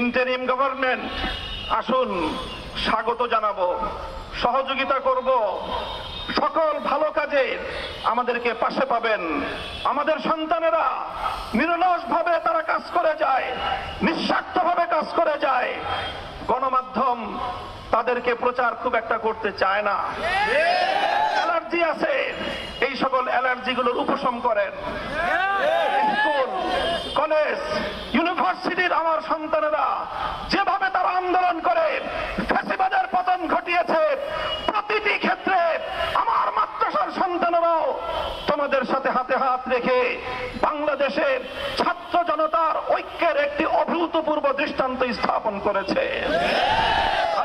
Interim government, আসুন স্বাগত জানাবো, সহযোগিতা করব, সকল ভালো কাজে আমাদেরকে পাশে পাবেন। আমাদের সন্তানেরা নিরলসভাবে তারা কাজ করে যায়, নিঃস্বার্থভাবে কাজ করে যায়। গণমাধ্যম তাদেরকে প্রচার খুব একটা করতে চায় না, অ্যালার্জি আছে, এই সকল অ্যালার্জিগুলোর উপশম করেন। স্কুল, কলেজ, ইউনিভার্সিটির আমার সন্তানেরা যেভাবে তারা আন্দোলন করে ফ্যাসিবাদের পতন ঘটিয়েছে, প্রতিটি ক্ষেত্রে আমার মাদ্রাসার সন্তানেরাও তোমাদের সাথে হাতে হাত রেখে বাংলাদেশের ছাত্র জনতার ঐক্যের একটি অভূতপূর্ব দৃষ্টান্ত স্থাপন করেছে।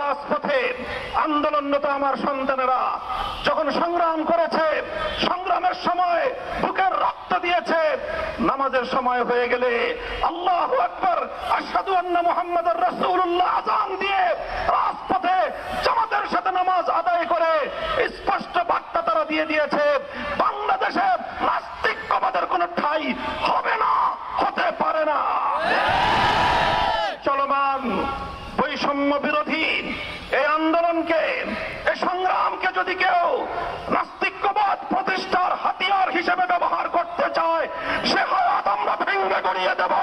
রাজপথে আন্দোলনরত আমার সন্তানেরা যখন সংগ্রাম করেছে, সংগ্রামের সময় বুকের রক্ত দিয়েছে, নামাজের সময় হয়ে গেলে আল্লাহু আকবার, আশহাদু আন্না মুহাম্মাদুর রাসূলুল্লাহ আযান দিয়ে রাজপথে জামাতের সাথে নামাজ আদায় করে স্পষ্ট বার্তা তারা দিয়ে দিয়েছে, বাংলাদেশে নাস্তিকবাদের কোনো ঠাঁই হবে না, হতে পারে না। চলমান বৈষম্য বিরোধী এই আন্দোলনকে, এই সংগ্রামকে যদি কেউ নাস্তিকবাদ প্রতিষ্ঠার হাতিয়ার হিসেবে ব্যবহার করতে চায়, সে হাত আমরা ভেঙে গড়িয়ে দেব।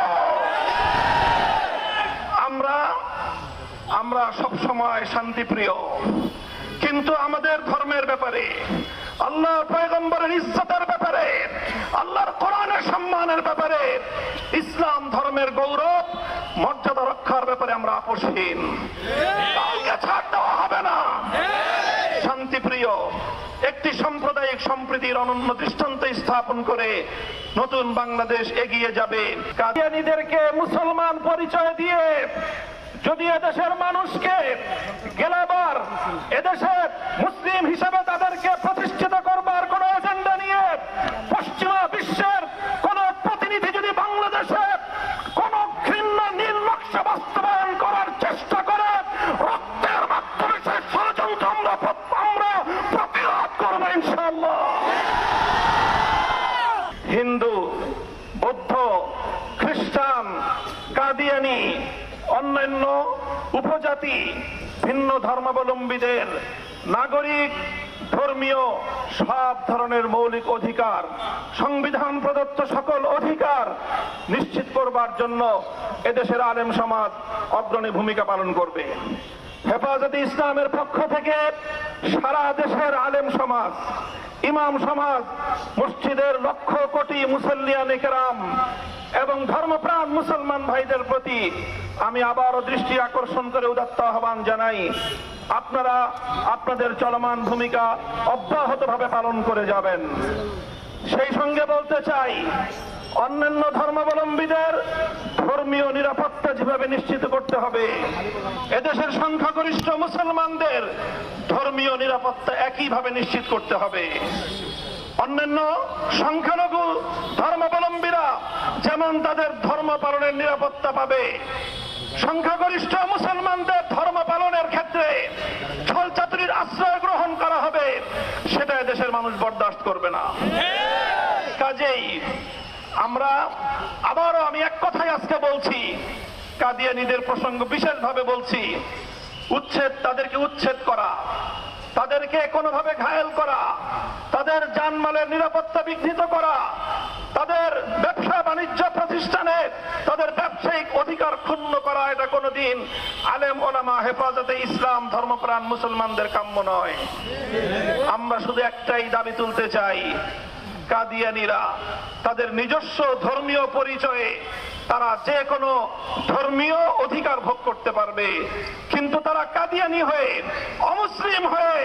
আমরা সব সময় শান্তিপ্রিয়, কিন্তু আমাদের ধর্মের ব্যাপারে, আল্লাহ পয়গম্বরের ইজ্জতের ব্যাপারে, আল্লাহর কোরআনের সম্মানের ব্যাপারে, ইসলাম ধর্মের গৌরব মর্যাদা রক্ষার ব্যাপারে আমরা আপোষহীন। কাউকে ছাড় দেওয়া হবে না। শান্তিপ্রিয় একটি সাম্প্রদায়িক সম্প্রীতির অনন্য দৃষ্টান্ত স্থাপন করে নতুন বাংলাদেশ এগিয়ে যাবে। কাদিয়ানীদেরকে মুসলমান পরিচয় দিয়ে যদি এদেশের মানুষকে গেলাবার, এদেশে মুসলিম হিসেবে তাদেরকে প্রতিষ্ঠিত করবার কোন এজেন্ডা নিয়ে পশ্চিমা বিশ্বের কোন প্রতিনিধি যদি বাংলাদেশে কোন ঘৃণ্য নীল নকশা বাস্তবায়ন করার চেষ্টা করে, রক্তের মাধ্যমে সেই ষড়যন্ত্র আমরা প্রতিরোধ করবো ইনশাআল্লাহ। হিন্দু, বৌদ্ধ, খ্রিস্টান, কাদিয়ানী, অন্যান্য উপজাতি, ভিন্ন ধর্মাবলম্বীদের নাগরিক, ধর্মীয় সব ধরনের মৌলিক অধিকার, সংবিধান প্রদত্ত সকল অধিকার নিশ্চিত করবার জন্য এদেশের আলেম সমাজ অগ্রণী ভূমিকা পালন করবে। হেফাজতে ইসলামের পক্ষ থেকে সারা দেশের আলেম সমাজ, ইমাম সমাজ, মসজিদের লক্ষ কোটি মুসল্লিয়ানে কেরাম এবং ধর্মপ্রাণ মুসলমান ভাইদের প্রতি আমি আবারও দৃষ্টি আকর্ষণ করে উদাত্ত আহ্বান জানাই, আপনারা আপনাদের চলমান ভূমিকা অব্যাহতভাবে পালন করে যাবেন। সেই সঙ্গে বলতে চাই, অন্যান্য ধর্মাবলম্বীদের ধর্মীয় নিরাপত্তা যেভাবে নিশ্চিত করতে হবে, এদেশের সংখ্যাগরিষ্ঠ মুসলমানদের ধর্মীয় নিরাপত্তা একইভাবে নিশ্চিত করতে হবে। অন্যান্য সংখ্যালঘু ধর্মাবলম্বীরা যেমন তাদের ধর্ম পালনের নিরাপত্তা পাবে, সংখ্যাগরিষ্ঠ মুসলমানদের ধর্ম পালনের ক্ষেত্রে ছলচাতুরির আশ্রয় গ্রহণ করা হবে, সেটা দেশের মানুষ বরদাস্ত করবে না। কাজেই আমি এক কথাই আজকে বলছি, কাদিয়ানীদের প্রসঙ্গ বিশেষভাবে বলছি, তাদেরকে উচ্ছেদ করা, তাদেরকে কোনোভাবে ঘায়েল করা, তাদের জানমালের নিরাপত্তা বিঘ্নিত করা, তাদের ব্যবসা বাণিজ্য প্রতিষ্ঠানে তাদের ব্যবসায়িক অধিকার ক্ষুণ্ণ করা, এটা কোনোদিন আলেম ওলামা, হেফাজতে ইসলাম, ধর্মপ্রাণ মুসলমানদের কাম্য নয়। আমরা শুধু একটাই দাবি তুলতে চাই, কাদিয়ানীরা তাদের নিজস্ব ধর্মীয় পরিচয়ে তারা যে কোনো ধর্মীয় অধিকার ভোগ করতে পারবে, কিন্তু তারা কাদিয়ানী হয়ে, অমুসলিম হয়ে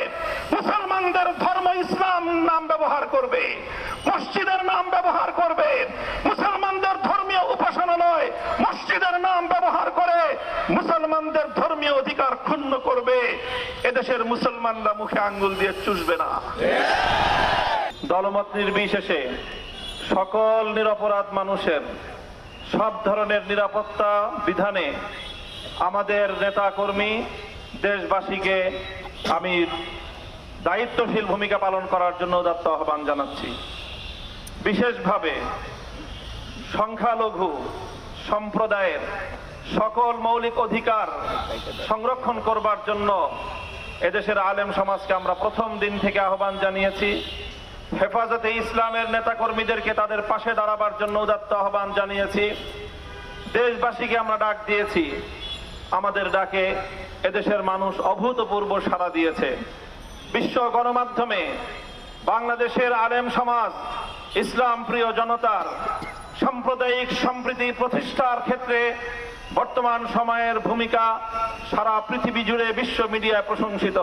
মুসলমানদের ধর্ম ইসলাম নাম ব্যবহার করবে, মসজিদের নাম ব্যবহার করবে, মুসলমানদের ধর্মীয় উপাসনালয় মসজিদের নাম ব্যবহার করে মুসলমানদের ধর্মীয় অধিকার ক্ষুণ্ণ করবে, এদেশের মুসলমানরা মুখে আঙ্গুল দিয়ে চুষবে না। দলমত নির্বিশেষে সকল নিরপরাধ মানুষের সব ধরনের নিরাপত্তা বিধানে আমাদের নেতা কর্মী দেশবাসীকে আমি দায়িত্বশীল ভূমিকা পালন করার জন্য উদাত্ত আহ্বান জানাচ্ছি। বিশেষভাবে সংখ্যালঘু সম্প্রদায়ের সকল মৌলিক অধিকার সংরক্ষণ করবার জন্য এদেশের আলেম সমাজকে আমরা প্রথম দিন থেকে আহ্বান জানিয়েছি। হেফাজতে ইসলামের নেতাকর্মীদেরকে তাদের পাশে দাঁড়াবার জন্য উদাত্ত আহ্বান জানিয়েছি। দেশবাসীকে আমরা ডাক দিয়েছি। আমাদের ডাকে এদেশের মানুষ অভূতপূর্ব সাড়া দিয়েছে। বিশ্ব গণমাধ্যমে বাংলাদেশের আলেম সমাজ, ইসলাম প্রিয় জনতার সাম্প্রদায়িক সম্প্রীতি প্রতিষ্ঠার ক্ষেত্রে বর্তমান সময়ের ভূমিকা সারা পৃথিবী জুড়ে বিশ্ব মিডিয়ায় প্রশংসিত।